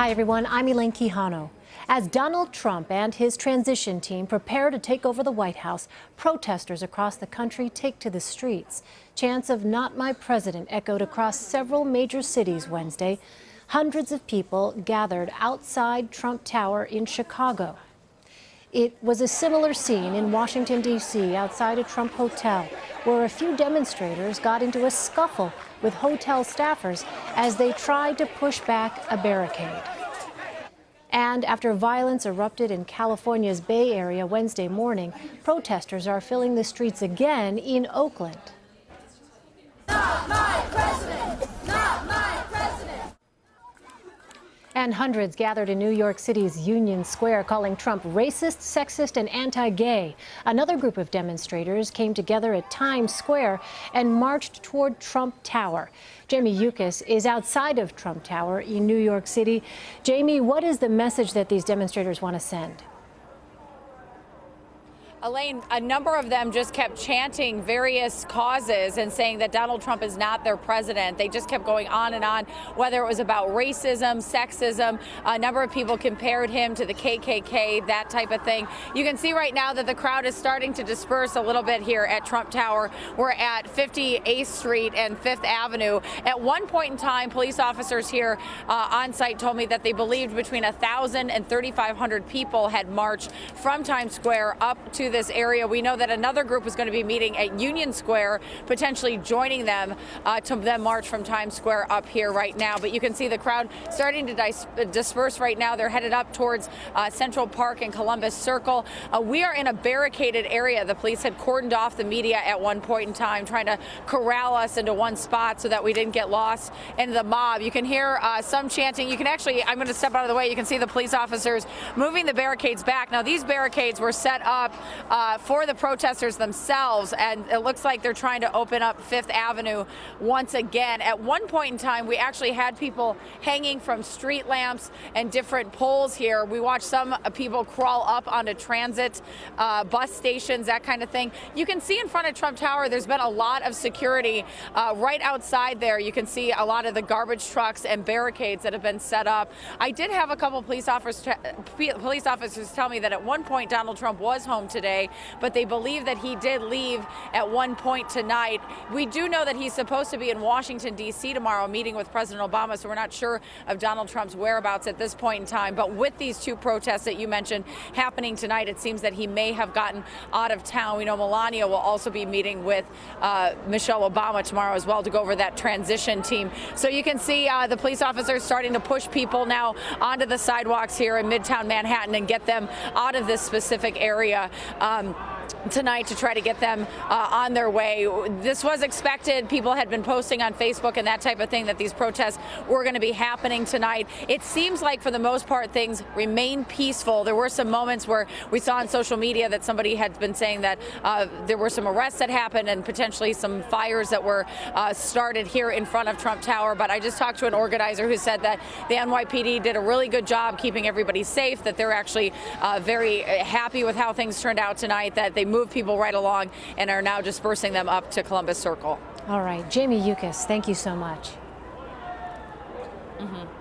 Hi, everyone. I'm Elaine Quijano. As Donald Trump and his transition team prepare to take over the White House, protesters across the country take to the streets. Chants of "Not My President" echoed across several major cities Wednesday. Hundreds of people gathered outside Trump Tower in Chicago. It was a similar scene in Washington, D.C., outside a Trump hotel, where a few demonstrators got into a scuffle with hotel staffers as they tried to push back a barricade. And after violence erupted in California's Bay Area Wednesday morning, protesters are filling the streets again in Oakland. Not my president! Not my president! And hundreds gathered in New York City's Union Square, calling Trump racist, sexist, and anti-gay. Another group of demonstrators came together at Times Square and marched toward Trump Tower. Jamie Yuccas is outside of Trump Tower in New York City. Jamie, what is the message that these demonstrators want to send? Elaine, a number of them just kept chanting various causes and saying that Donald Trump is not their president. They just kept going on and on, whether it was about racism, sexism. A number of people compared him to the KKK, that type of thing. You can see right now that the crowd is starting to disperse a little bit here at Trump Tower. We're at 58th Street and 5th Avenue. At one point in time, police officers here on site told me that they believed between 1,000 and 3,500 people had marched from Times Square up to this area. We know that another group is going to be meeting at Union Square, potentially joining them to then march from Times Square up here right now. But you can see the crowd starting to disperse right now. They're headed up towards Central Park and Columbus Circle. We are in a barricaded area. The police had cordoned off the media at one point in time, trying to corral us into one spot so that we didn't get lost in the mob. You can hear some chanting. You can actually, I'm going to step out of the way. You can see the police officers moving the barricades back. Now, these barricades were set up for the protesters themselves, and it looks like they're trying to open up Fifth Avenue once again. At one point in time, we actually had people hanging from street lamps and different poles here. We watched some people crawl up onto transit bus stations, that kind of thing. You can see in front of Trump Tower, there's been a lot of security right outside there. You can see a lot of the garbage trucks and barricades that have been set up. I did have a couple police officers tell me that at one point Donald Trump was home today, but they believe that he did leave at one point tonight. We do know that he's supposed to be in Washington, D.C. tomorrow, meeting with President Obama, so we're not sure of Donald Trump's whereabouts at this point in time. But with these two protests that you mentioned happening tonight, it seems that he may have gotten out of town. We know Melania will also be meeting with Michelle Obama tomorrow as well to go over that transition team. So you can see the police officers starting to push people now onto the sidewalks here in Midtown Manhattan and get them out of this specific area tonight to try to get them on their way. This was expected. People had been posting on Facebook and that type of thing that these protests were going to be happening tonight. It seems like for the most part things remain peaceful. There were some moments where we saw on social media that somebody had been saying that there were some arrests that happened and potentially some fires that were started here in front of Trump Tower. But I just talked to an organizer who said that the NYPD did a really good job keeping everybody safe, that they're actually very happy with how things turned out tonight, that they moved people right along and are now dispersing them up to Columbus Circle. All right. Jamie Yuccas, thank you so much. Mm-hmm.